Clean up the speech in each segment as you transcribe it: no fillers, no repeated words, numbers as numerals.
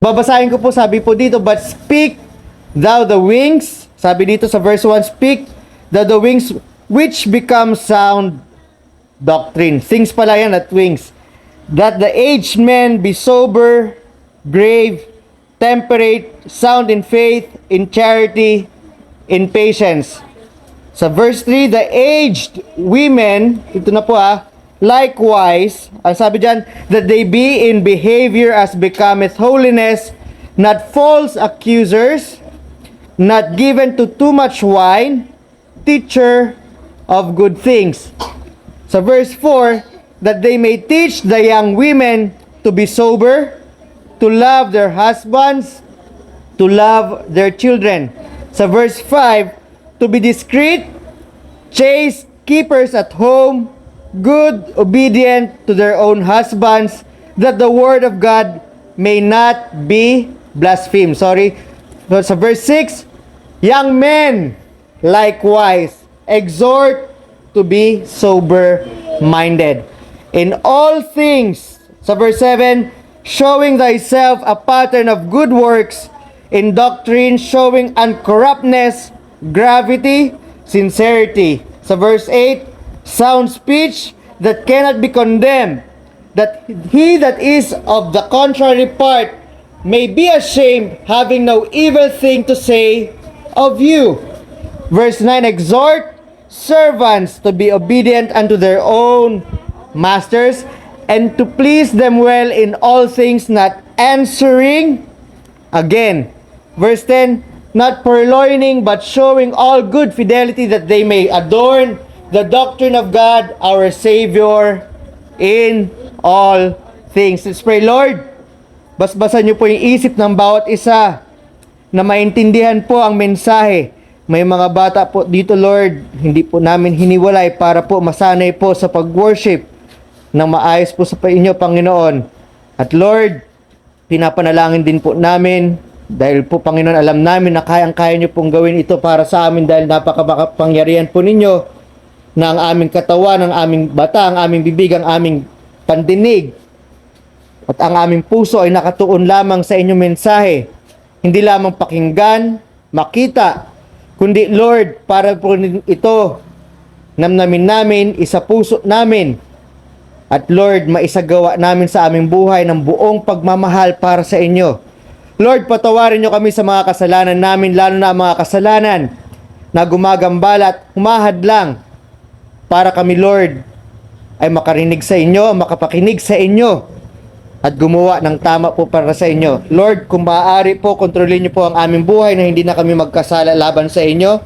Babasahin ko po, sabi po dito, but speak thou the wings, sabi dito sa verse 1, speak thou the wings which become sound doctrine. Things pala yan at wings. That the aged men be sober, grave, temperate, sound in faith, in charity, in patience. Sa verse 3, the aged women, ito na po likewise, ang sabi dyan, that they be in behavior as becometh holiness, not false accusers, not given to too much wine, teacher of good things. Sa verse 4, that they may teach the young women to be sober, to love their husbands, to love their children. Sa verse 5, to be discreet, chaste, keepers at home, good, obedient to their own husbands, that the word of God may not be blasphemed. Sorry. So, sa verse 6, young men, likewise, exhort to be sober-minded. In all things, sa verse 7, showing thyself a pattern of good works, in doctrine, showing uncorruptness, gravity, sincerity. Sa verse 8, sound speech that cannot be condemned, that he that is of the contrary part may be ashamed, having no evil thing to say of you. Verse 9, exhort servants to be obedient unto their own masters, and to please them well in all things, not answering. Again, verse 10, not purloining, but showing all good fidelity, that they may adorn the doctrine of God, our Savior, in all things. Let's pray. Lord, basbasan niyo po yung isip ng bawat isa na maintindihan po ang mensahe. May mga bata po dito, Lord, hindi po namin hiniwalay para po masanay po sa pag-worship ng maayos po sa inyo, Panginoon. At Lord, pinapanalangin din po namin dahil po, Panginoon, alam namin na kayang-kaya niyo pong gawin ito para sa amin dahil napakapangyarihan po ninyo na ang aming katawan, ang aming bata, ang aming bibig, ang aming pandinig at ang aming puso ay nakatuon lamang sa inyong mensahe. Hindi lamang pakinggan, makita, kundi Lord, para po ito namnamin namin, isa puso namin, at Lord, maisagawa namin sa aming buhay ng buong pagmamahal para sa inyo. Lord, patawarin niyo kami sa mga kasalanan namin, lalo na ang mga kasalanan na gumagambala at humahadlang para kami, Lord, ay makarinig sa inyo, makapakinig sa inyo, at gumawa ng tama po para sa inyo. Lord, kung maaari po, kontrolin niyo po ang aming buhay na hindi na kami magkasala laban sa inyo.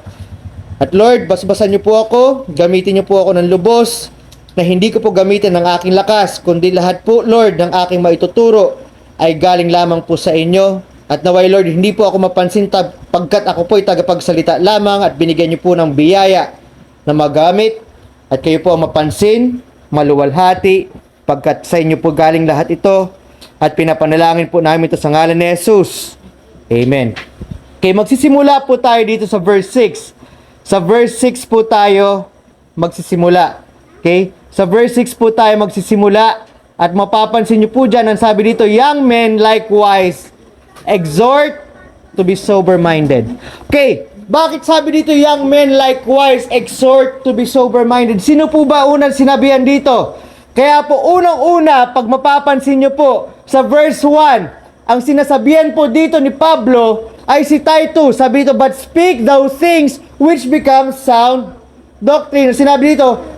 At Lord, basbasan niyo po ako, gamitin niyo po ako ng lubos, na hindi ko po gamitin ng aking lakas, kundi lahat po, Lord, ng aking maituturo ay galing lamang po sa inyo. At naway, Lord, hindi po ako mapansin pagkat ako po ay tagapagsalita lamang at binigyan niyo po ng biyaya na magamit. At kayo po ang mapansin, maluwalhati, pagkat sa inyo po galing lahat ito. At pinapanalangin po namin ito sa ngalan ni Jesus. Amen. Okay, magsisimula po tayo dito sa verse 6. Sa verse 6 po tayo magsisimula. Okay? Sa verse 6 po tayo magsisimula. At mapapansin nyo po dyan, ang sabi dito, young men likewise exhort to be sober-minded. Okay, bakit sabi dito, young men likewise exhort to be sober-minded? Sino po ba unang sinabihan dito? Kaya po, unang-una, pag mapapansin nyo po, sa verse 1, ang sinasabihan po dito ni Pablo ay si Titus. Sabi dito, but speak thou things which become sound doctrine. Sinabi dito,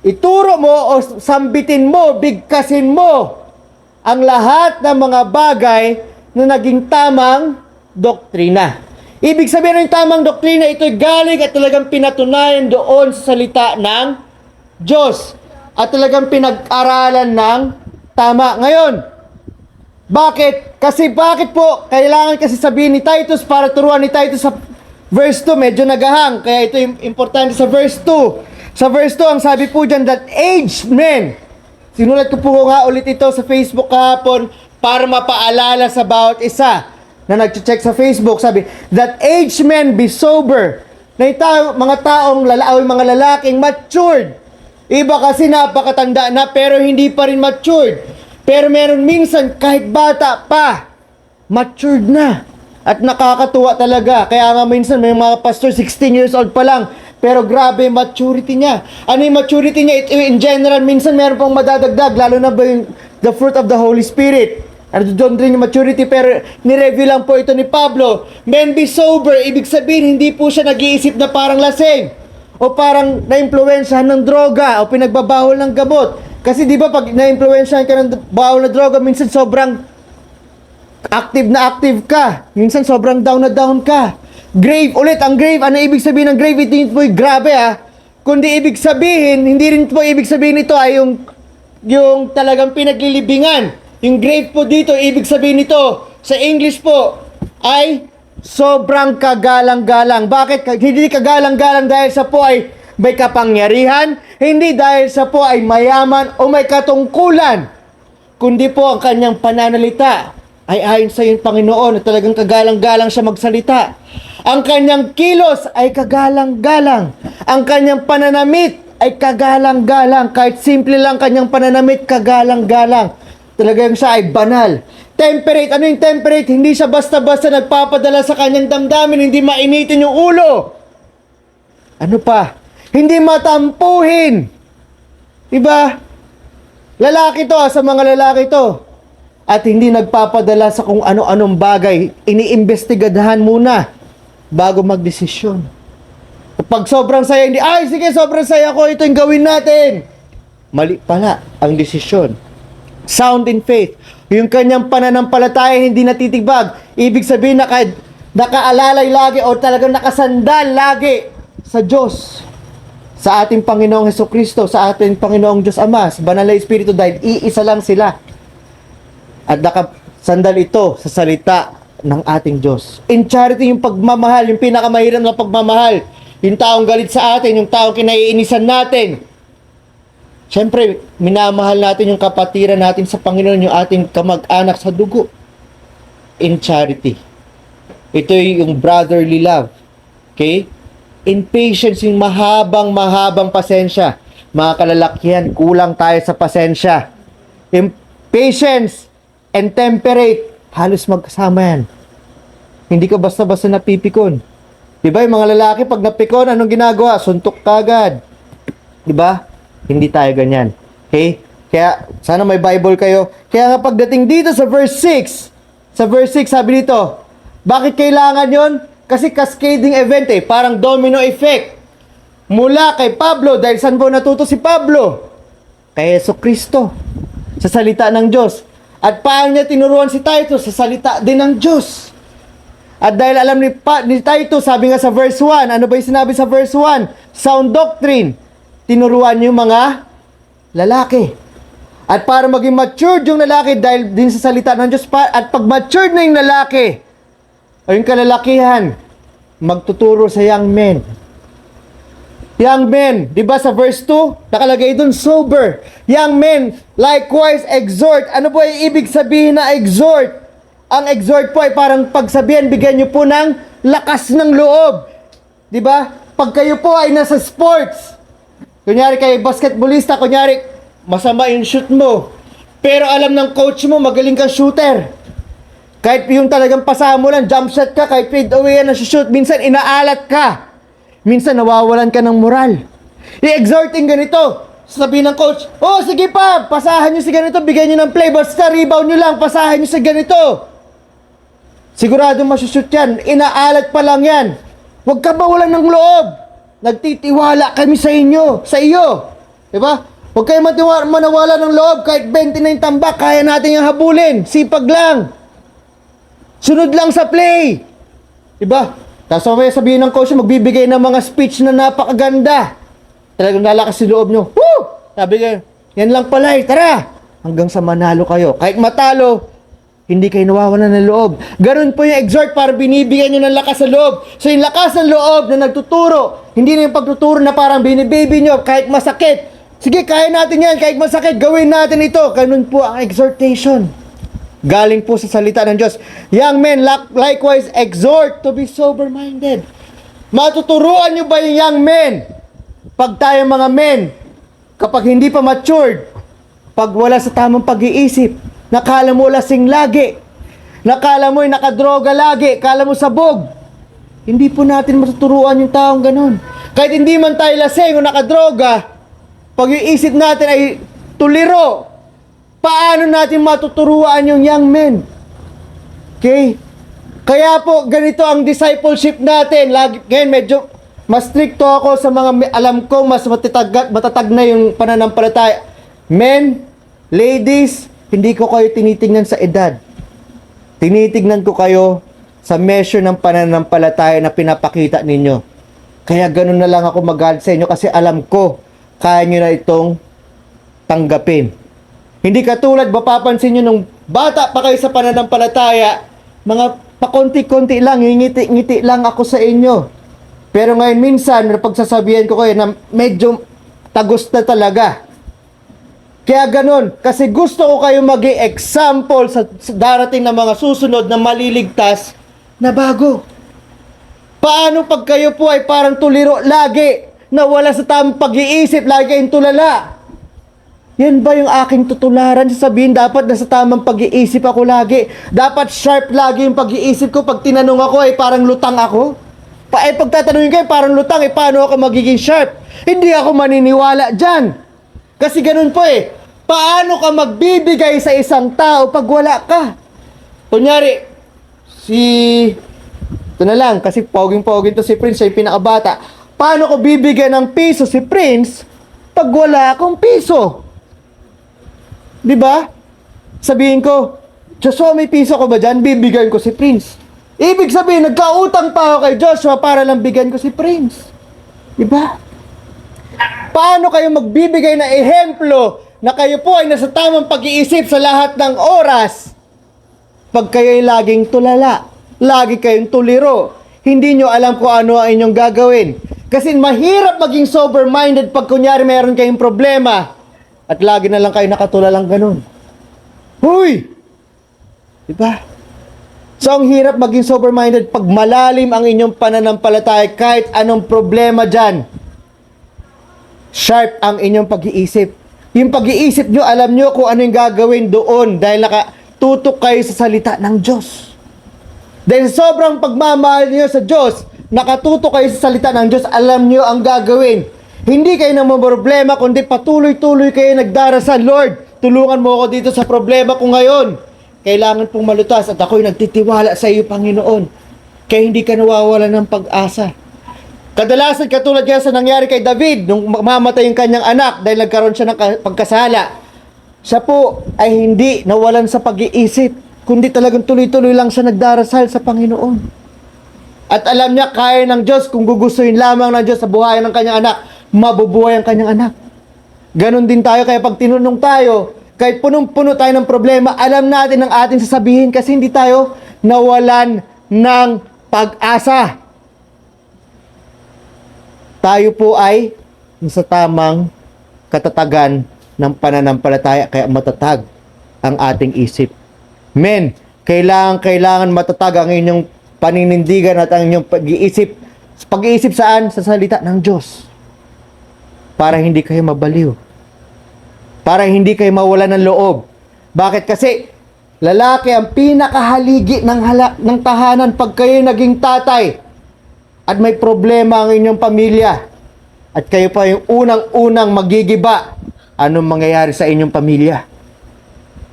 ituro mo o sambitin mo, bigkasin mo ang lahat ng mga bagay na naging tamang doktrina. Ibig sabihin ng tamang doktrina, ito'y galing at talagang pinatunayan doon sa salita ng Diyos. At talagang pinag-aralan ng tama. Ngayon, bakit? Kasi bakit po? Kailangan kasi sabihin ni Titus para turuan ni Titus sa verse 2. Medyo nagahang. Kaya ito importante sa verse 2. Sa verse 2, ang sabi po dyan, that aged men. Sinulat ko po nga ulit ito sa Facebook kahapon para mapaalala sa bawat isa na nag-check sa Facebook. Sabi, that aged men be sober. Na mga taong mga lalaking matured. Iba kasi napakatanda na pero hindi pa rin matured. Pero meron minsan kahit bata pa. matured na. At nakakatuwa talaga. Kaya nga minsan may mga pastor 16 years old pa lang. Pero grabe maturity niya. Ano yung maturity niya? In general, minsan meron pang madadagdag. Lalo na ba yung the fruit of the Holy Spirit. Ano doon rin yung maturity. Pero nireview lang po ito ni Pablo. Men be sober. Ibig sabihin, hindi po siya nag-iisip na parang lasing. O parang na-influensyahan ng droga. O pinagbabawal ng gamot. Kasi di ba pag na-influensyahan ka ng bawal na droga, minsan sobrang active ka. Minsan sobrang down na down ka. Grave, ulit ang grave. Ano ibig sabihin ng grave? Hindi po grabe Kundi ibig sabihin, hindi rin po ibig sabihin ito ay yung talagang pinaglilibingan. Yung grave po dito, ibig sabihin nito sa English po ay sobrang kagalang-galang. Bakit? Hindi kagalang-galang dahil sa po ay may kapangyarihan, hindi dahil sa po ay mayaman o may katungkulan, kundi po ang kanyang pananalita ay ayon sa iyong Panginoon na talagang kagalang-galang siya magsalita. Ang kanyang kilos ay kagalang-galang. Ang kanyang pananamit ay kagalang-galang. Kahit simple lang kanyang pananamit, kagalang-galang. Talagang siya ay banal. Temperate. Ano yung temperate? Hindi siya basta-basta nagpapadala sa kanyang damdamin. Hindi mainitin yung ulo. Ano pa? Hindi matampuhin. Diba? Lalaki to, sa mga lalaki to. At hindi nagpapadala sa kung ano-anong bagay. Iniimbestigadahan muna bago magdesisyon. Pag sobrang saya, hindi, ay sige, sobrang saya ko, ito yung gawin natin. Mali pala ang desisyon. Sound in faith. Yung kanyang pananampalataya hindi natitibag. Ibig sabihin nakaalalay lagi o talagang nakasandal lagi sa Diyos. Sa ating Panginoong Hesukristo, sa ating Panginoong Diyos Ama, sa Banal na Espiritu, dahil iisa lang sila. At nakasandal ito sa salita ng ating Diyos. In charity, yung pagmamahal, yung pinakamahirap na pagmamahal. Yung taong galit sa atin, yung taong kinaiinisan natin. Siyempre, minamahal natin yung kapatiran natin sa Panginoon, yung ating kamag-anak sa dugo. In charity. Ito yung brotherly love. Okay? In patience, yung mahabang pasensya. Mga kalalakihan, kulang tayo sa pasensya. In patience and temperate, halos magkasama yan. Hindi ka basta-basta napipikon. Diba yung mga lalaki pag napikon, anong ginagawa? Suntok kagad. Diba? Hindi tayo ganyan. Okay? Kaya, sana may Bible kayo. Kaya nga pagdating dito sa verse 6, sabi dito, bakit kailangan yon? Kasi cascading event parang domino effect. Mula kay Pablo, dahil saan po natuto si Pablo? Kay Jesucristo. Sa salita ng Diyos. At paano niya tinuruan si Titus? Sa salita din ng Diyos. At dahil alam ni Titus, sabi nga sa verse 1, ano ba yung sinabi sa verse 1? Sound doctrine. Tinuruan yung mga lalaki. At para maging matured yung lalaki dahil din sa salita ng Diyos, at pag matured na yung lalaki, o yung kalalakihan, magtuturo sa young men. Young men, di ba sa verse 2, nakalagay dun, sober. Young men, likewise exhort. Ano po yung ibig sabihin na exhort? Ang exhort po ay parang pagsabihan, bigyan nyo po ng lakas ng loob. Di ba? Pag kayo po ay nasa sports, kunyari kayo basketballista, kunyari masama yung shoot mo, pero alam ng coach mo, magaling kang shooter. Kahit yung talagang pasahan mo lang, jump shot ka, kahit fade away yan na shoot, minsan inaalat ka. Minsan nawawalan ka ng moral. I-exhorting ganito. Sabihin ng coach, oh sige pa, pasahan nyo si ganito, bigyan nyo ng play, basta rebound nyo lang, pasahan nyo si ganito. Sigurado masushoot yan. Inaalat pa lang yan. Huwag ka mawalan ng loob. Nagtitiwala kami sa inyo, sa iyo. Diba? Huwag kayo manawala ng loob, kahit 20 na yung tambak, kaya natin yung habulin. Sipag lang. Sunod lang sa play. Diba? Tapos mamaya sabihin ng coach, magbibigay ng mga speech na napakaganda. Talagang lalakas si loob nyo. Woo! Sabi kayo, yan lang pala tara! Hanggang sa manalo kayo. Kahit matalo, hindi kayo nawawalan ng loob. Ganun po yung exhort para binibigyan nyo ng lakas sa loob. So yung lakas ng loob na nagtuturo, hindi na yung pagtuturo na parang binibaby nyo kahit masakit. Sige, kaya natin yan. Kahit masakit, gawin natin ito. Ganun po ang exhortation. Galing po sa salita ng Diyos. Young men, likewise exhort to be sober-minded. Matuturuan nyo ba yung young men? Pag tayo mga men, kapag hindi pa matured, pag wala sa tamang pag-iisip, nakala mo lasing lagi. Nakala mo'y nakadroga lagi, kala mo sabog. Hindi po natin matuturuan yung taong ganun. Kahit hindi man tayo lasing o nakadroga, pag-iisip natin ay tuliro. Paano natin matuturuan yung young men? Okay? Kaya po, ganito ang discipleship natin. Ngayon, medyo mas stricto ako sa mga alam ko, mas matatag na yung pananampalataya. Men, ladies, hindi ko kayo tinitingnan sa edad. Tinitignan ko kayo sa measure ng pananampalataya na pinapakita ninyo. Kaya ganun na lang ako mag-guide sa inyo kasi alam ko, kaya nyo na itong tanggapin. Hindi katulad, mapapansin nyo nung bata pa kayo sa pananampalataya, mga pakonti-konti lang, ngiti-ngiti lang ako sa inyo. Pero ngayon minsan, pagsasabihan ko kayo na medyo tagos na talaga. Kaya ganun, kasi gusto ko kayo maging example sa darating na mga susunod na maliligtas na bago. Paano pag kayo po ay parang tuliro lagi, na wala sa tamang pag-iisip, lagi kayong tulala? Yan ba yung aking tutularan? Sabihin, dapat nasa tamang pag-iisip ako lagi. Dapat sharp lagi yung pag-iisip ko. Pag tinanong ako, ay parang lutang ako. Pag tatanungin kayo, parang lutang, paano ako magiging sharp? Hindi ako maniniwala dyan. Kasi ganun po paano ka magbibigay sa isang tao pag wala ka? Kunyari, ito na lang, kasi poging-poging to si Prince, siya yung pinakabata. Paano ko bibigyan ng piso si Prince pag wala akong piso? Diba? Sabihin ko, Joshua, may piso ko ba dyan? Bibigyan ko si Prince. Ibig sabihin, nagkautang pa ako kay Joshua para lang bigyan ko si Prince. Diba? Paano kayo magbibigay na ehemplo na kayo po ay nasa tamang pag-iisip sa lahat ng oras pag kayo'y laging tulala, lagi kayong tuliro, hindi nyo alam kung ano ang inyong gagawin. Kasi mahirap maging sober-minded pag kunyari meron kayong problema at lagi na lang kayo nakatulalang ganun. Huy! Diba? So, ang hirap maging sober-minded pag malalim ang inyong pananampalataya kahit anong problema dyan. Sharp ang inyong pag-iisip. Yung pag-iisip nyo, alam nyo kung ano yung gagawin doon dahil nakatutok kayo sa salita ng Diyos. Dahil sobrang pagmamahal nyo sa Diyos, nakatutok kayo sa salita ng Diyos, alam nyo ang gagawin. Hindi kayo namumroblema, kundi patuloy-tuloy kayo nagdarasal, Lord, tulungan mo ako dito sa problema ko ngayon. Kailangan pong malutas at ako'y nagtitiwala sa iyo, Panginoon. Kaya hindi ka nawawalan ng pag-asa. Kadalasan katulad yan sa nangyari kay David nung mamatay yung kanyang anak dahil nagkaroon siya ng pagkasala. Siya po ay hindi nawalan sa pag-iisip, kundi talagang tuloy-tuloy lang siya nagdarasal sa Panginoon. At alam niya, kaya ng Diyos, kung gugustuhin lamang ng Diyos sa buhay ng kanyang anak, mabubuhay ang kanyang anak. Ganon din tayo, kaya pag tinunong tayo, kahit punong-puno tayo ng problema, alam natin ang ating sasabihin kasi hindi tayo nawalan ng pag-asa. Tayo po ay sa tamang katatagan ng pananampalataya, kaya matatag ang ating isip. Men, kailangan matatag ang inyong paninindigan at ang inyong pag-iisip. Pag-iisip saan? Sa salita ng Diyos. Para hindi kayo mabaliw. Para hindi kayo mawalan ng loob. Bakit? Kasi lalaki ang pinakahaligi ng tahanan pag kayo naging tatay at may problema ang inyong pamilya at kayo pa yung unang-unang magigiba, anong mangyayari sa inyong pamilya?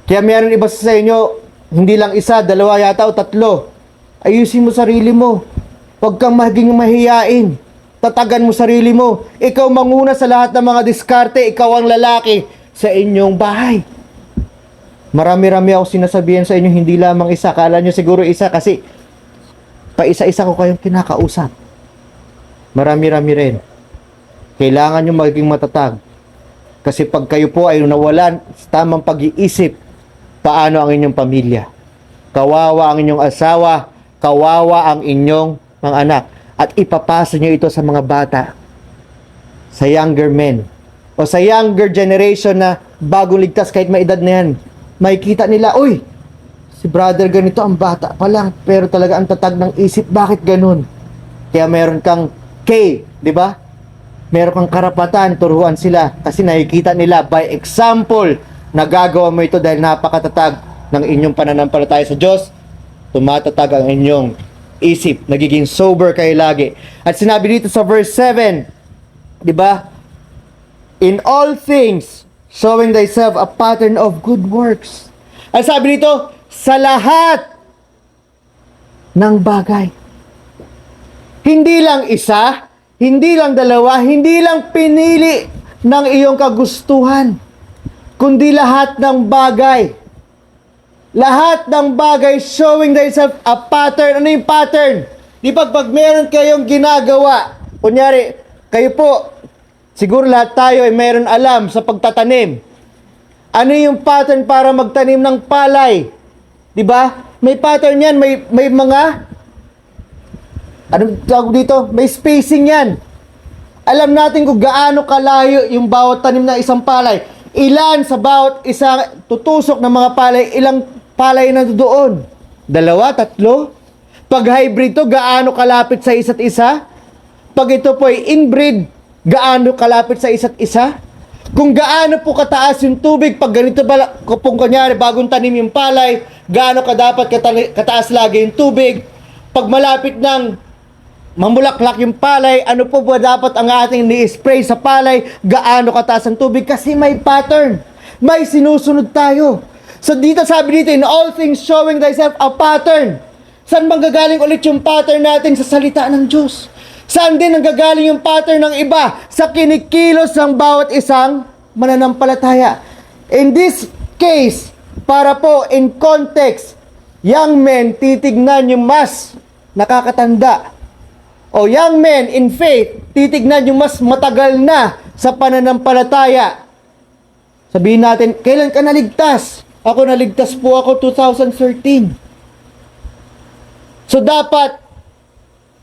Kaya mayroon iba sa inyo, hindi lang isa, dalawa yata o tatlo. Ayusin mo sarili mo. Huwag kang maging mahiyain. Tatagan mo sarili mo. Ikaw manguna sa lahat ng mga diskarte. Ikaw ang lalaki sa inyong bahay. Marami-rami ako sinasabihan sa inyo, hindi lamang isa. Kala nyo siguro isa kasi pa-isa-isa ko kayong kinakausap. Marami-rami rin. Kailangan nyo maging matatag. Kasi pag kayo po ay nawalan sa tamang pag-iisip, paano ang inyong pamilya? Kawawa ang inyong asawa, kawawa ang inyong mga anak. At ipapasa nyo ito sa mga bata, sa younger men, o sa younger generation na bagong ligtas kahit may edad na yan. Makikita nila, uy, si brother ganito, ang bata pa lang, pero talaga ang tatag ng isip, bakit ganun? Kaya meron kang di ba? Meron kang karapatan, turuan sila, kasi nakikita nila by example, nagagawa mo ito dahil napakatatag ng inyong pananampalataya sa Diyos tumatatag ang inyong isip, nagiging sober kayo lagi. At sinabi dito sa verse 7, di ba? In all things, showing thyself a pattern of good works. At sabi dito, sa lahat ng bagay. Hindi lang isa, hindi lang dalawa, hindi lang pinili ng iyong kagustuhan, kundi lahat ng bagay. Lahat ng bagay showing thyself a pattern. Ano yung pattern? Di pag meron kayong ginagawa, kunyari, kayo po, siguro lahat tayo ay meron alam sa pagtatanim. Ano yung pattern para magtanim ng palay? Di ba? May pattern yan, may mga, anong tawag dito? May spacing yan. Alam natin kung gaano kalayo yung bawat tanim ng isang palay. Ilan sa bawat isang tutusok ng mga palay, ilang palay na doon? 2, 3? Pag hybrid to, gaano kalapit sa isa't isa? Pag ito po ay inbreed, gaano kalapit sa isa't isa? Kung gaano po kataas yung tubig, pag ganito ba, kung kunyari bagong tanim yung palay, gaano ka dapat kataas lagi yung tubig? Pag malapit ng mamulaklak yung palay, ano po ba dapat ang ating ni-spray sa palay? Gaano kataas ang tubig? Kasi may pattern. May sinusunod tayo. So dito sabi dito, in all things showing thyself a pattern. Saan bang gagaling ulit yung pattern natin? Sa salita ng Diyos. Saan din ang gagaling yung pattern ng iba? Sa kinikilos ng bawat isang mananampalataya. In this case, para po in context, young men, titignan yung mas nakakatanda. O young men in faith, titignan yung mas matagal na sa pananampalataya. Sabihin natin, kailan ka naligtas? Ako naligtas po ako 2013. So dapat,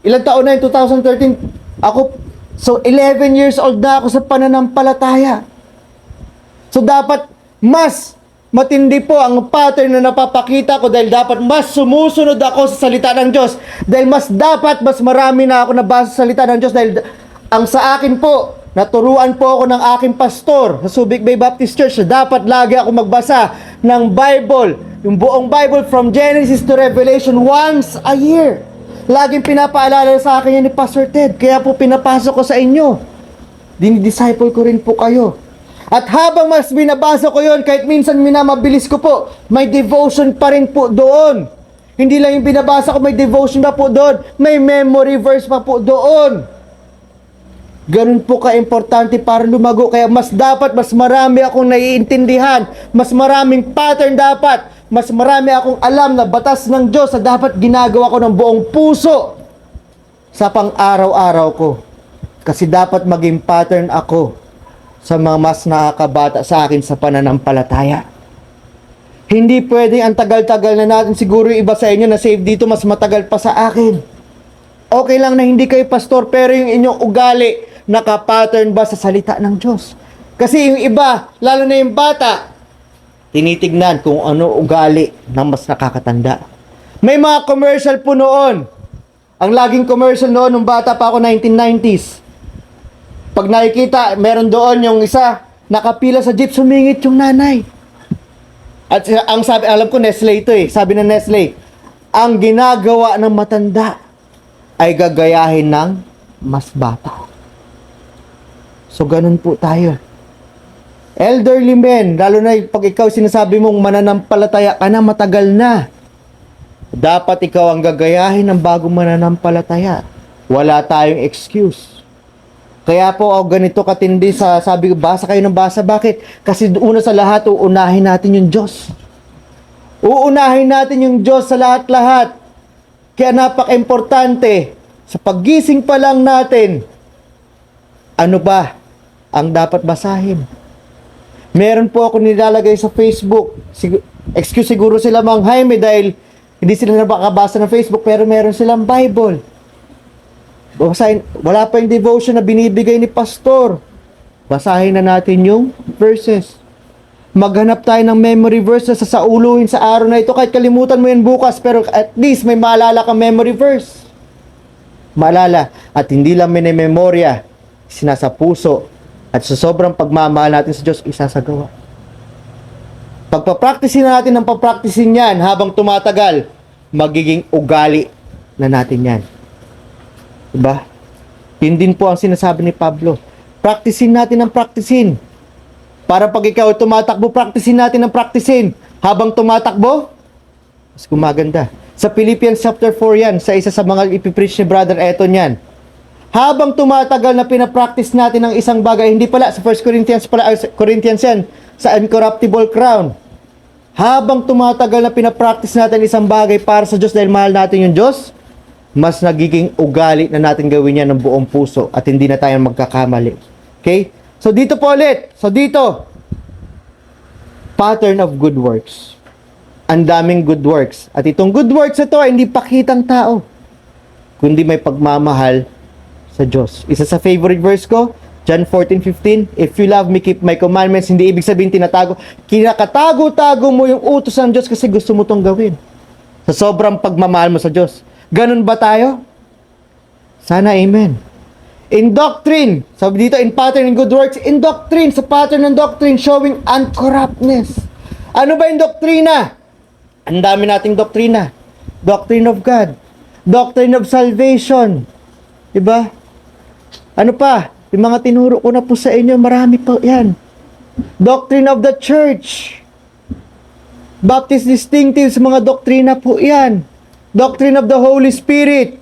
ilang taon na yung 2013? So 11 years old na ako sa pananampalataya. So dapat mas matindi po ang pattern na napapakita ko dahil dapat mas sumusunod ako sa salita ng Diyos. Dahil mas marami na ako nabasa sa salita ng Diyos dahil ang sa akin po, naturuan po ako ng aking pastor sa Subic Bay Baptist Church na dapat lagi ako magbasa ng Bible, yung buong Bible from Genesis to Revelation once a year. Laging pinapaalala sa akin yan ni Pastor Ted, kaya po pinapasok ko sa inyo. Dinidisciple ko rin po kayo. At habang mas binabasa ko yon, kahit minsan minamabilis ko po, may devotion pa rin po doon. Hindi lang yung binabasa ko, may devotion pa po doon. May memory verse pa po doon. Ganun po ka-importante para lumago. Kaya mas marami akong naiintindihan. Mas maraming pattern dapat. Mas marami akong alam na batas ng Diyos na dapat ginagawa ko ng buong puso sa pang-araw-araw ko. Kasi dapat maging pattern ako sa mga mas nakakabata sa akin sa pananampalataya. Hindi pwedeng ang tagal-tagal na natin, siguro yung iba sa inyo na save dito mas matagal pa sa akin. Okay lang na hindi kayo pastor, pero yung inyong ugali naka-pattern ba sa salita ng Diyos? Kasi yung iba, lalo na yung bata, tinitignan kung ano ugali ng mas nakakatanda. May mga commercial po noon. Ang laging commercial noon, nung bata pa ako, 1990s. Pag nakikita, meron doon yung isa, nakapila sa jeep, sumingit yung nanay. At ang sabi, alam ko Nestle ito eh, sabi ng Nestle, ang ginagawa ng matanda ay gagayahin ng mas bata. So ganun po tayo. Elderly men, lalo na pag ikaw sinasabi mong mananampalataya ka na, matagal na. Dapat ikaw ang gagayahin ng bagong mananampalataya. Wala tayong excuse. Kaya po ganito katindi sa sabi ko, basa kayo ng basa. Bakit? Kasi una sa lahat, uunahin natin yung Diyos. Uunahin natin yung Diyos sa lahat-lahat. Kaya napaka-importante, sa paggising pa lang natin, ano ba ang dapat basahin? Meron po ako nilalagay sa Facebook. Excuse siguro sila Mang Jaime dahil hindi sila nakabasa ng Facebook, pero meron silang Bible. Basahin, wala pa yung devotion na binibigay ni pastor. Basahin na natin yung verses. Maghanap tayo ng memory verses sa sauluhin sa araw na ito. Kahit kalimutan mo yan bukas, pero at least may maalala kang memory verse. Maalala. At hindi lang minememorya, sinasa puso. At sa sobrang pagmamahal natin sa Diyos, isasagawa. Pagpapracticein natin ng papraktisin yan habang tumatagal, magiging ugali na natin yan. Diba? Yun din po ang sinasabi ni Pablo. Practicein natin ang practicein. Para pag ikaw tumatakbo, practicein natin ang practicein. Habang tumatakbo, mas gumaganda. Sa Philippians chapter 4 yan, sa isa sa mga ipipreach ni Brother Eton yan. Habang tumatagal na pinapractice natin ang isang bagay, hindi pala, sa 1 Corinthians pala, Corinthians yan, sa incorruptible crown. Habang tumatagal na pinapractice natin isang bagay para sa Diyos dahil mahal natin yung Diyos, mas nagiging ugali na natin gawin yan ng buong puso at hindi na tayo magkakamali. Okay? So dito po ulit. So dito, pattern of good works. Ang daming good works. At itong good works ito ay hindi pakitang tao, kundi may pagmamahal sa Diyos. Isa sa favorite verse ko, John 14:15, if you love me, keep my commandments. Hindi ibig sabihin tinatago. Kinakatago-tago mo yung utos ng Diyos kasi gusto mo tong gawin. Sa sobrang pagmamahal mo sa Diyos. Ganun ba tayo? Sana amen. In doctrine, sabi dito, in pattern and good works, in doctrine, sa pattern and doctrine, showing uncorruptness. Ano ba yung doktrina? Ang dami nating doktrina. Doctrine of God. Doctrine of salvation. Diba? Ano pa? Yung mga tinuro ko na po sa inyo, marami pa yan. Doctrine of the church. Baptist distinctives, mga doktrina po yan. Doctrine of the Holy Spirit.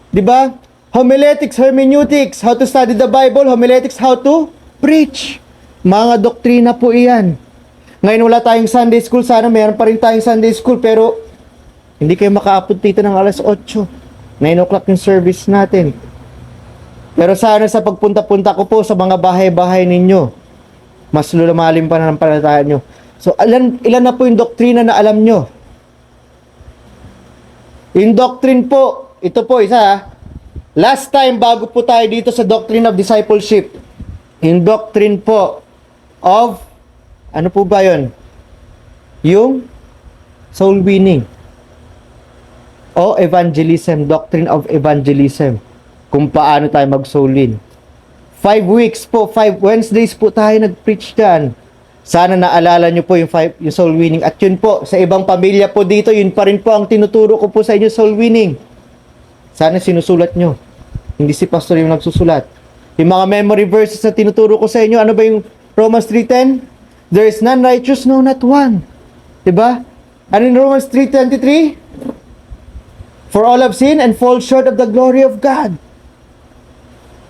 Diba? Homiletics, hermeneutics, how to study the Bible, homiletics, how to preach. Mga doktrina po iyan. Ngayon wala tayong Sunday school, sana mayroon pa rin tayong Sunday school, pero hindi kayo makaapod dito ng alas 8. 9 o'clock yung service natin. Pero sana sa pagpunta-punta ko po sa mga bahay-bahay ninyo, mas lumalim pa na ng pananampalataya nyo. So, ilan na po yung doktrina na alam nyo? Yung doctrine po, ito po isa. Last time, bago po tayo dito sa doctrine of discipleship, yung doctrine po of, ano po ba yun? Yung soul winning. O evangelism, doctrine of evangelism. Kung paano tayo mag-soul win. 5 weeks po, 5 Wednesdays po tayo nag-preach dyan. Sana naalala nyo po yung soul winning. At yun po, sa ibang pamilya po dito, yun pa rin po ang tinuturo ko po sa inyo, soul winning. Sana sinusulat nyo. Hindi si pastor yung nagsusulat. Yung mga memory verses na tinuturo ko sa inyo, ano ba yung Romans 3:10? There is none righteous, no, not one. Diba? Ano yung Romans 3:23? For all have sinned and fall short of the glory of God.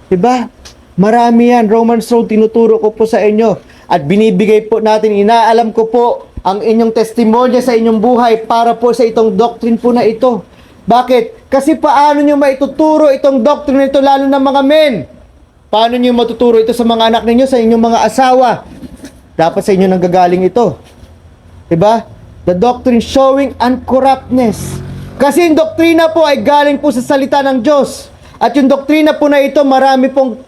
Diba? Marami yan. Romans Road, tinuturo ko po sa inyo. At binibigay po natin, inaalam ko po ang inyong testimonya sa inyong buhay para po sa itong doctrine po na ito. Bakit? Kasi paano nyo maituturo itong doctrine ito lalo na mga men? Paano nyo matuturo ito sa mga anak ninyo, sa inyong mga asawa? Dapat sa inyo nanggagaling ito. Diba? The doctrine showing uncorruptness. Kasi yung doktrina po ay galing po sa salita ng Diyos. At yung doktrina po na ito, marami pong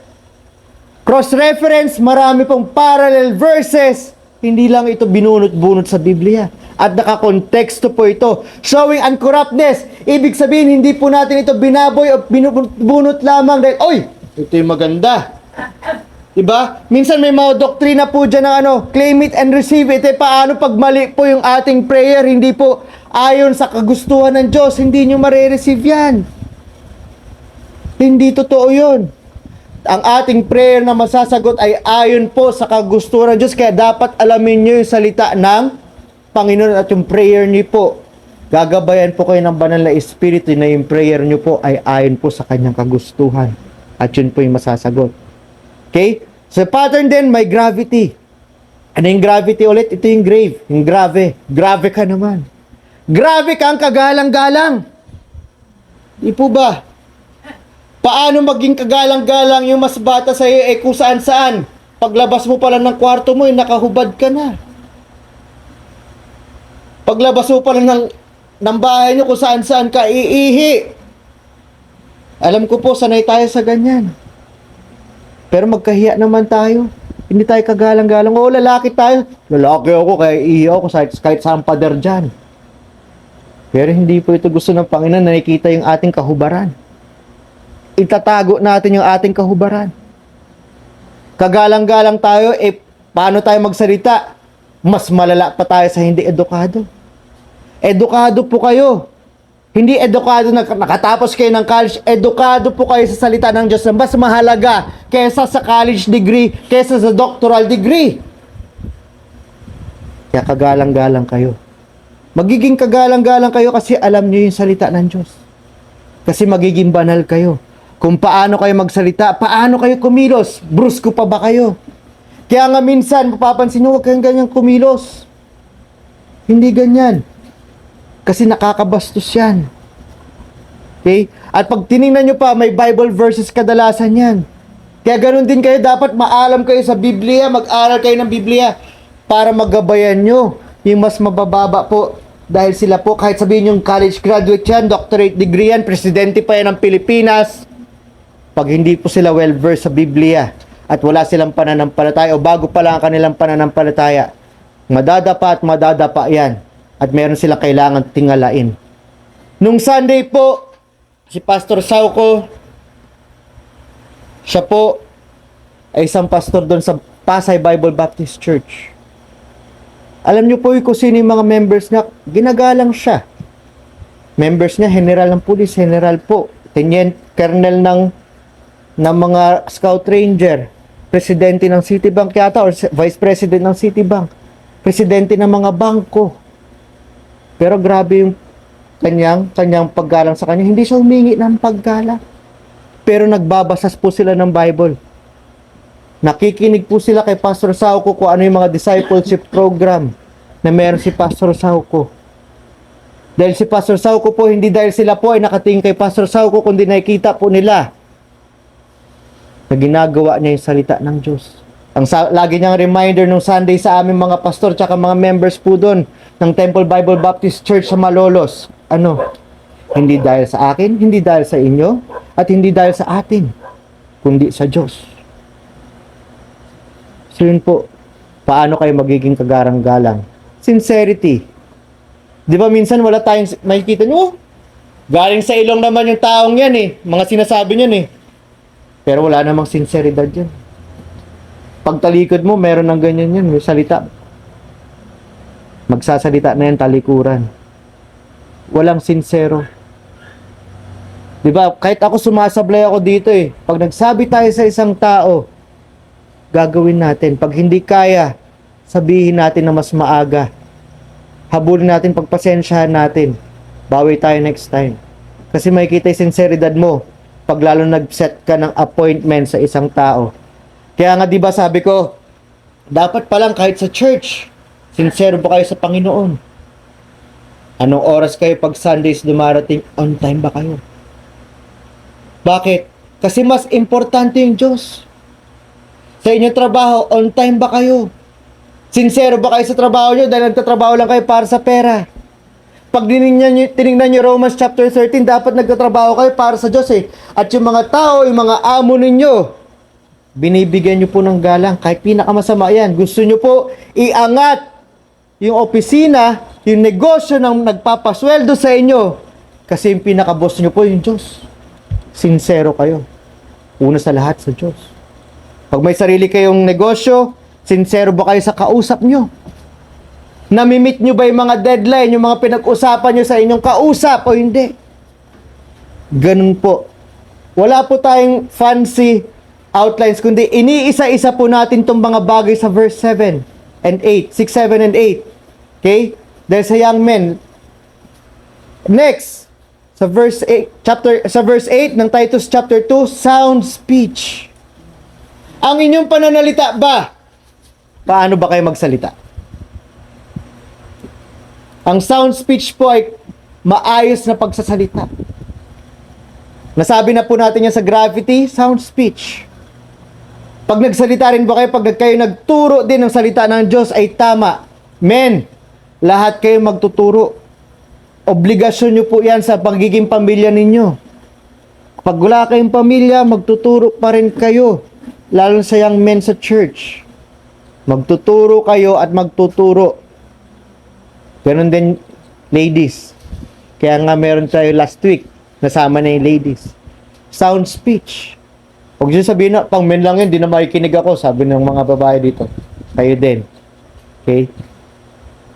cross-reference, marami pong parallel verses. Hindi lang ito binunot-bunot sa Biblia. At nakakonteksto po ito. Showing uncorruptness. Ibig sabihin, hindi po natin ito binaboy o binunot lamang dahil, oy, ito yung maganda. Diba? Minsan may mga doktrina po dyan ng claim it and receive it. Paano pag mali po yung ating prayer, hindi po ayon sa kagustuhan ng Diyos, hindi nyo marireceive yan. Hindi totoo yun. Ang ating prayer na masasagot ay ayon po sa kagustuhan ng Diyos. Kaya dapat alamin nyo yung salita ng Panginoon at yung prayer nyo po. Gagabayan po kayo ng banal na Espiritu na yung prayer nyo po ay ayon po sa kanyang kagustuhan. At yun po yung masasagot. Okay? So pattern din, may gravity. Ano yung gravity ulit? Ito yung grave. Yung grave. Grave ka naman. Grave kang kagalang-galang. Di po ba? Paano maging kagalang-galang yung mas bata sa iyo kung saan-saan? Paglabas mo pala ng kwarto mo, nakahubad ka na. Paglabas mo pala ng bahay nyo kung saan-saan ka iihi. Alam ko po, sanay tayo sa ganyan. Pero magkahiya naman tayo. Hindi tayo kagalang-galang. O, lalaki tayo. Lalaki ako, kaya iihi ako kahit saan pader dyan. Pero hindi po ito gusto ng Panginoon na nakikita yung ating kahubaran. Itatago natin yung ating kahubaran. Kagalang-galang tayo, paano tayo magsalita? Mas malala pa tayo sa hindi edukado. Edukado po kayo. Hindi edukado na nakatapos kayo ng college, edukado po kayo sa salita ng Diyos na mas mahalaga kaysa sa college degree, kaysa sa doctoral degree. Kaya kagalang-galang kayo. Magiging kagalang-galang kayo kasi alam niyo yung salita ng Diyos. Kasi magiging banal kayo. Kung paano kayo magsalita, paano kayo kumilos, brusko pa ba kayo? Kaya nga minsan, mapapansin nyo, huwag kayong ganyang kumilos. Hindi ganyan. Kasi nakakabastos yan. Okay? At pag tinignan nyo pa, may Bible verses kadalasan yan. Kaya ganun din kayo, dapat maalam kayo sa Biblia, mag-aral kayo ng Biblia para magabayan nyo yung mas mabababa po. Dahil sila po, kahit sabihin yung college graduate yan, doctorate degree yan, presidente pa yan ng Pilipinas, pag hindi po sila well-versed sa Biblia at wala silang pananampalataya o bago pa lang ang kanilang pananampalataya, madadapa at madadapa yan. At meron silang kailangan tingalain. Nung Sunday po, si Pastor Sauko, siya po ay isang pastor doon sa Pasay Bible Baptist Church. Alam niyo po kung sino yung mga members niya, ginagalang siya. Members niya, general ng pulis, general po, tenient, colonel ng mga scout ranger, presidente ng Citibank yata or vice president ng Citibank, presidente ng mga bangko. Pero grabe yung kanyang paggalang sa kanya. Hindi siya humingi ng paggalang. Pero nagbabasas po sila ng Bible. Nakikinig po sila kay Pastor Sauko kung ano yung mga discipleship program na meron si Pastor Sauko. Dahil si Pastor Sauko po, hindi dahil sila po ay nakatingin kay Pastor Sauko, kundi nakikita po nila na ginagawa niya yung salita ng Diyos. Lagi niyang reminder nung Sunday sa aming mga pastor tsaka mga members po doon ng Temple Bible Baptist Church sa Malolos. Hindi dahil sa akin, hindi dahil sa inyo, at hindi dahil sa atin, kundi sa Diyos. So yun po, paano kayo magiging kagarang-galang? Sincerity. Di ba minsan wala tayong makikita nyo? Galing sa ilong naman yung taong yan eh. Mga sinasabi niyan eh. Pero wala namang sinseridad yan. Pagtalikod mo, meron ng ganyan yan. May salita. Magsasalita na yan talikuran. Walang sincero. Diba? Kahit ako sumasablay ako dito eh. Pag nagsabi tayo sa isang tao, gagawin natin. Pag hindi kaya, sabihin natin na mas maaga. Habulin natin, pagpasensyahan natin. Bawi tayo next time. Kasi makikita yung sinseridad mo pag lalo nag-set ka ng appointment sa isang tao. Kaya nga 'di ba sabi ko, dapat pa lang kahit sa church, sincere ba kayo sa Panginoon? Anong oras kayo pag Sundays dumarating? On time ba kayo? Bakit? Kasi mas importante yung Diyos. Sa inyong trabaho, on time ba kayo? Sincere ba kayo sa trabaho nyo dahil nagtatrabaho lang kayo para sa pera? Pag tinignan nyo Romans chapter 13, dapat nagtatrabaho kayo para sa Diyos eh. At yung mga tao, yung mga amo ninyo, binibigyan nyo po ng galang. Kahit pinakamasama yan. Gusto nyo po iangat yung opisina, yung negosyo ng nagpapasweldo sa inyo. Kasi yung pinakaboss nyo po yung Diyos. Sincero kayo. Una sa lahat sa Diyos. Pag may sarili kayong negosyo, sincero ba kayo sa kausap nyo? Namimit nyo ba yung mga deadline, yung mga pinag-usapan nyo sa inyong kausap o hindi? Ganun po. Wala po tayong fancy outlines, kundi iniisa-isa po natin itong mga bagay sa verse 7 and 8. 6, 7, and 8. Okay? Dahil sa young men. Next, sa verse 8 ng Titus chapter 2, sound speech. Ang inyong pananalita ba? Paano ba kayo magsalita? Ang sound speech po ay maayos na pagsasalita. Nasabi na po natin yan sa gravity, sound speech. Pag nagsalita rin ba kayo, pag kayo nagturo din ng salita ng Diyos ay tama. Men, lahat kayo magtuturo. Obligasyon nyo po yan sa pagiging pamilya ninyo. Pag wala kayong pamilya, magtuturo pa rin kayo. Lalo sa young men sa church. Magtuturo kayo at magtuturo. Ganon din, ladies. Kaya nga meron tayo last week, nasama na yung ladies. Sound speech. Huwag nyo sabihin na, pang men lang yun, di na makikinig ako, sabi ng mga babae dito. Kayo din. Okay?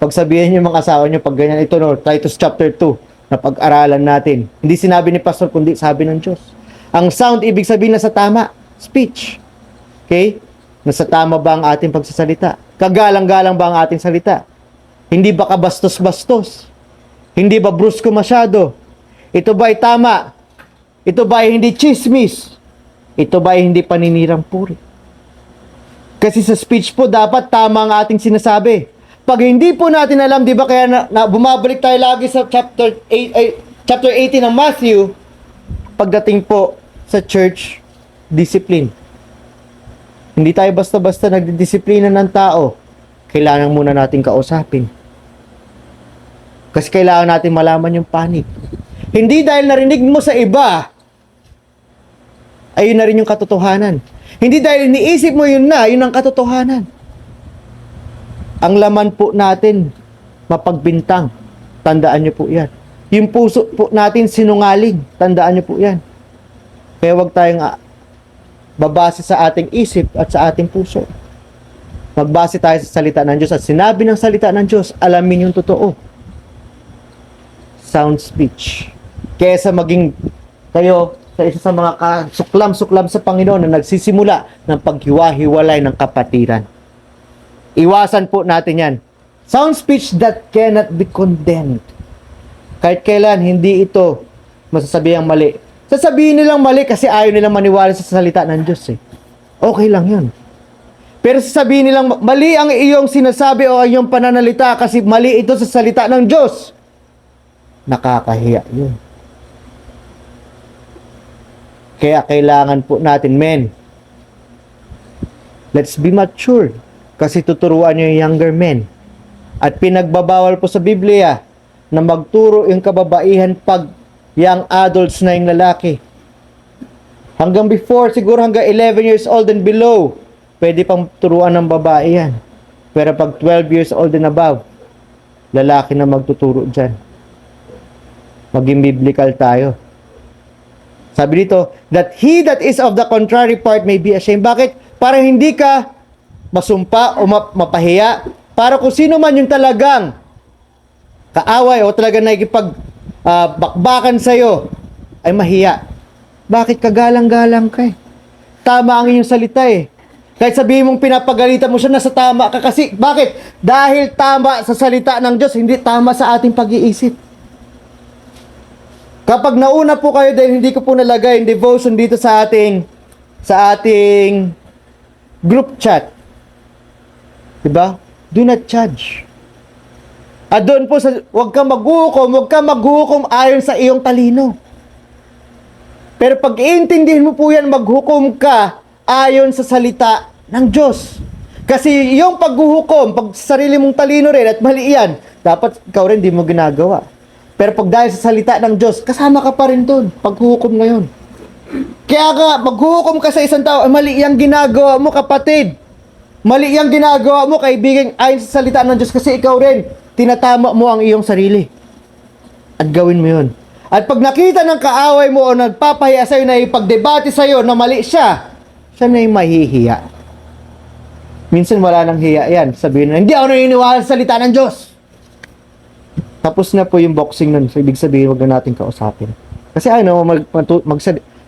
Pagsabihin niyo mga asawa niyo pag ganyan, ito no, Titus chapter 2 na pag-aralan natin. Hindi sinabi ni pastor kundi sabi ng Diyos. Ang sound ibig sabihin nasa tama, speech. Okay? Nasa tama ba ang ating pagsasalita? Kagalang-galang ba ang ating salita? Hindi ba kabastos-bastos? Hindi ba brusko masyado? Ito ba ay tama? Ito ba ay hindi chismis? Ito ba ay hindi paninirang puri? Kasi sa speech po, dapat tama ang ating sinasabi. Pag hindi po natin alam, di ba kaya bumabalik tayo lagi sa chapter 18 ng Matthew, pagdating po sa church, discipline. Hindi tayo basta-basta nagdidisiplina ng tao. Kailangan muna natin kausapin. Kasi kailangan natin malaman yung panig. Hindi dahil narinig mo sa iba, ayun na rin yung katotohanan. Hindi dahil iniisip mo yun na, yun ang katotohanan. Ang laman po natin, mapagbintang. Tandaan niyo po yan. Yung puso po natin sinungaling. Tandaan niyo po yan. Kaya huwag tayong babase sa ating isip at sa ating puso. Magbase tayo sa salita ng Diyos. At sinabi ng salita ng Diyos, alamin yung totoo. Sound speech. Kesa maging kayo sa isa sa mga kasuklam-suklam sa Panginoon na nagsisimula ng paghiwa-hiwalay ng kapatiran. Iwasan po natin yan. Sound speech that cannot be condemned. Kahit kailan, hindi ito masasabihang mali. Sasabihin nilang mali kasi ayaw nilang maniwala sa salita ng Diyos eh. Okay lang yun. Pero sasabihin nilang mali ang iyong sinasabi o iyong pananalita kasi mali ito sa salita ng Diyos. Nakakahiya yun. Kaya kailangan po natin, men, let's be mature. Kasi tuturuan niyo yung younger men. At pinagbabawal po sa Biblia na magturo yung kababaihan pag young adults na yung lalaki. Hanggang before, siguro hanggang 11 years old and below, pwede pang turuan ng babae yan. Pero pag 12 years old and above, lalaki na magtuturo dyan. Maging biblical tayo. Sabi dito, that he that is of the contrary part may be ashamed. Bakit? Para hindi ka masumpa o mapahiya. Para kung sino man yung talagang kaaway o talagang bakbakan sa'yo, ay mahiya. Bakit? Kagalang-galang ka eh. Tama ang iyong salita eh. Kahit sabihin mong pinapagalitan mo siya, nasa tama ka kasi. Bakit? Dahil tama sa salita ng Diyos, hindi tama sa ating pag-iisip. Kapag nauna po kayo dahil hindi ko po nalagay yung devotion dito sa ating group chat. Diba? Do not judge. At doon po huwag kang maghuhukom ayon sa iyong talino. Pero pag iintindihin mo po yan, maghukom ka ayon sa salita ng Diyos. Kasi yung paghuhukom, pag sarili mong talino rin at mali yan, dapat ikaw rin di mo ginagawa. Pero pag dahil sa salita ng Diyos, kasama ka pa rin doon, paghuhukom ngayon. Kaya nga, maghuhukom ka sa isang tao, mali yung ginagawa mo, kapatid. Mali yung ginagawa mo, kaibigan, ayon sa salita ng Diyos, kasi ikaw rin, tinatama mo ang iyong sarili. At gawin mo yun. At pag nakita ng kaaway mo o nagpapahiya sa'yo na ipagdebate sa'yo na mali siya, siya na yung mahihiya. Minsan wala nang hiya yan. Sabihin na, hindi ako naniniwala sa salita ng Diyos. Tapos na po yung boxing nun. So, ibig sabihin, huwag na natin kausapin. Kasi ayaw na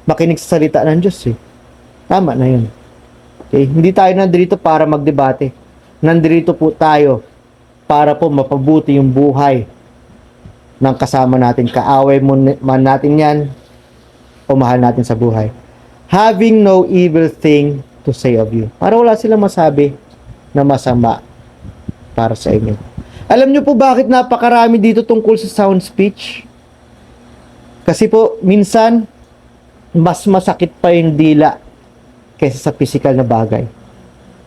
makinig sa salita ng Diyos eh. Tama na yun. Okay? Hindi tayo nandito para magdebate. Nandito po tayo para po mapabuti yung buhay ng kasama natin. Kaaway man natin yan o mahal natin sa buhay. Having no evil thing to say of you. Para wala silang masabi na masama para sa inyo. Alam nyo po bakit napakarami dito tungkol sa sound speech? Kasi po, minsan, mas masakit pa yung dila kaysa sa physical na bagay.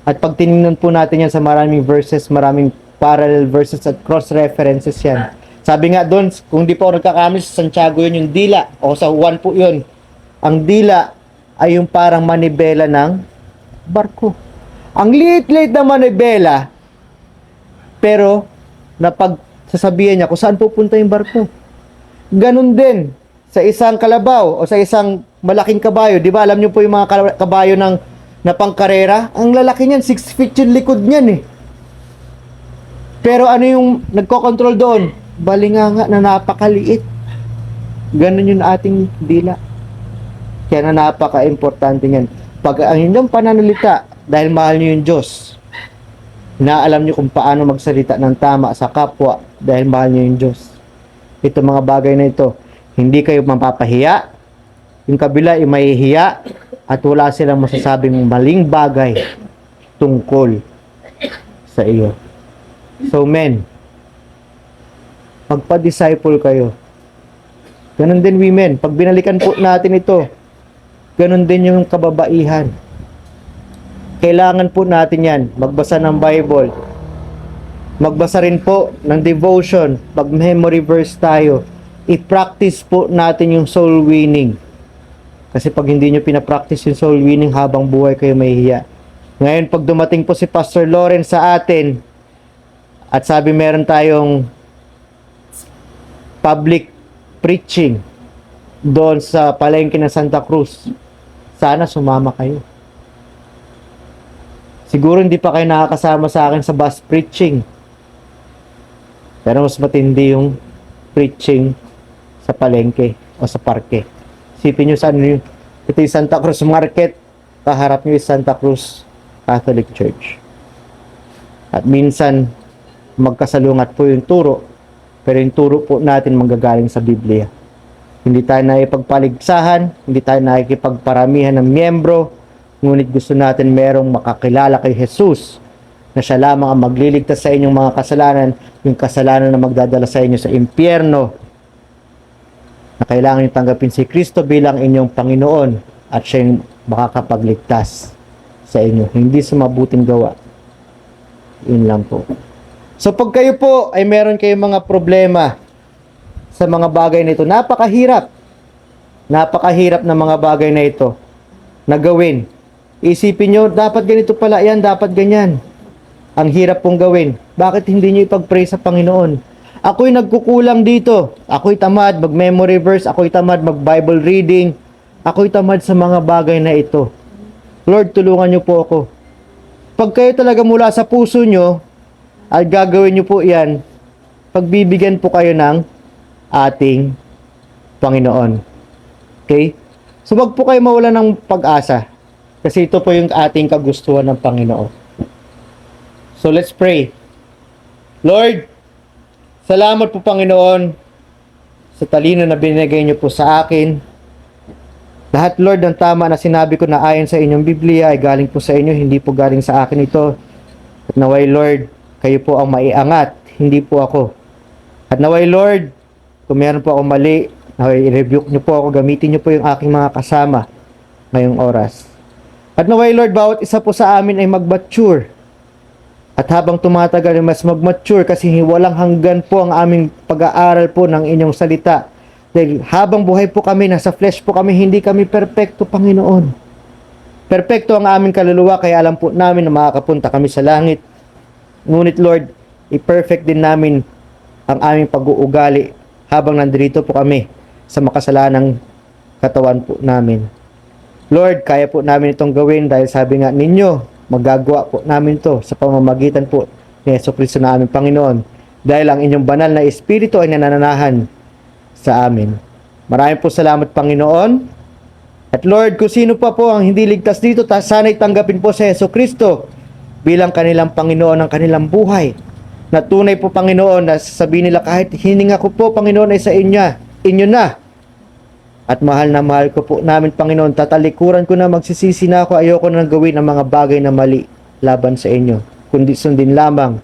At pag tinignan po natin yan sa maraming verses, maraming parallel verses at cross-references yan. Sabi nga doon, kung di po ako nagkakamali, sa Santiago yun yung dila, o sa Juan po yun. Ang dila ay yung parang manibela ng barko. Ang liit-liit na manibela, pero na pag sasabihan niya kung saan pupunta yung barko. Ganun din sa isang kalabaw o sa isang malaking kabayo. Di ba? Alam niyo po yung mga kabayo na pangkarera? Ang lalaki niyan, 6 feet yung likod niyan eh. Pero ano yung nagko-control doon? Balinganga na napakaliit. Ganun yung ating dila. Kaya na napaka-importante niyan. Pag ang inyong pananalita, dahil mahal niyo yung Diyos, naalam niyo kung paano magsalita ng tama sa kapwa dahil mahal niyo yung Diyos. Ito mga bagay na ito, hindi kayo mapapahiya, yung kabila ay mahihiya, at wala silang masasabing maling bagay tungkol sa iyo. So men, magpa-disciple kayo. Ganon din women, pag binalikan po natin ito, ganon din yung kababaihan. Kailangan po natin yan, magbasa ng Bible. Magbasa rin po ng devotion, mag-memory verse tayo. I-practice po natin yung soul winning. Kasi pag hindi nyo pinapractice yung soul winning habang buhay kayo mahihiya. Ngayon, pag dumating po si Pastor Lawrence sa atin, at sabi meron tayong public preaching doon sa palengke ng Santa Cruz, sana sumama kayo. Siguro hindi pa kayo nakakasama sa akin sa bus preaching. Pero mas matindi yung preaching sa palengke o sa parke. Isipin nyo saan yun. Ito yung Santa Cruz Market. Kaharap nyo yung Santa Cruz Catholic Church. At minsan, magkasalungat po yung turo. Pero yung turo po natin manggagaling sa Biblia. Hindi tayo nakikipagpaligsahan. Hindi tayo nakikipagparamihan ng miyembro. Ngunit gusto natin merong makakilala kay Jesus na siya lamang ang magliligtas sa inyong mga kasalanan, yung kasalanan na magdadala sa inyo sa impyerno, na kailangan nyo tanggapin si Kristo bilang inyong Panginoon at siya yung makakapagligtas sa inyo, hindi sa mabuting gawa. Yun lang po. So pag kayo po ay meron kayong mga problema sa mga bagay na ito, napakahirap na mga bagay na ito na gawin. Isipin nyo, dapat ganito pala yan, dapat ganyan. Ang hirap pong gawin. Bakit hindi nyo ipag-pray sa Panginoon? Ako'y nagkukulang dito. Ako'y tamad mag-memory verse. Ako'y tamad mag-Bible reading. Ako'y tamad sa mga bagay na ito. Lord, tulungan nyo po ako. Pag kayo talaga mula sa puso nyo, at gagawin nyo po yan, pagbibigyan po kayo ng ating Panginoon. Okay? So wag po kayo mawala ng pag-asa. Kasi ito po yung ating kagustuhan ng Panginoon. So let's pray. Lord, salamat po Panginoon sa talino na binigay niyo po sa akin. Lahat Lord ng tama na sinabi ko na ayon sa inyong Biblia ay galing po sa inyo, hindi po galing sa akin ito. At naway Lord, kayo po ang maiangat, hindi po ako. At naway Lord, kung meron po ako mali, naway i-rebuke niyo po ako, gamitin niyo po yung aking mga kasama ngayong oras. At naway Lord, bawat isa po sa amin ay mag-mature. At habang tumatagal, mas mag-mature kasi walang hanggan po ang aming pag-aaral po ng inyong salita. Dahil habang buhay po kami, nasa flesh po kami, hindi kami perfecto, Panginoon. Perfecto ang aming kaluluwa, kaya alam po namin na makakapunta kami sa langit. Ngunit Lord, i-perfect din namin ang aming pag-uugali habang nandito po kami sa makasalanang katawan po namin. Lord, kaya po namin itong gawin dahil sabi nga ninyo, magagawa po namin to sa pamamagitan po ni Jesucristo na aming Panginoon. Dahil ang inyong banal na Espiritu ay nananahan sa amin. Maraming po salamat Panginoon. At Lord, kung sino pa po ang hindi ligtas dito, sana'y tanggapin po sa Jesucristo bilang kanilang Panginoon ng kanilang buhay. Na tunay po Panginoon na sasabihin nila kahit hininga ko po Panginoon ay sa inyo na. At mahal na mahal ko po namin, Panginoon, tatalikuran ko na, magsisisi na ako, ayoko na gawin ang mga bagay na mali laban sa inyo. Kundi sundin lamang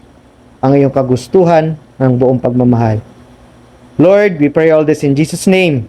ang iyong kagustuhan ng buong pagmamahal. Lord, we pray all this in Jesus' name.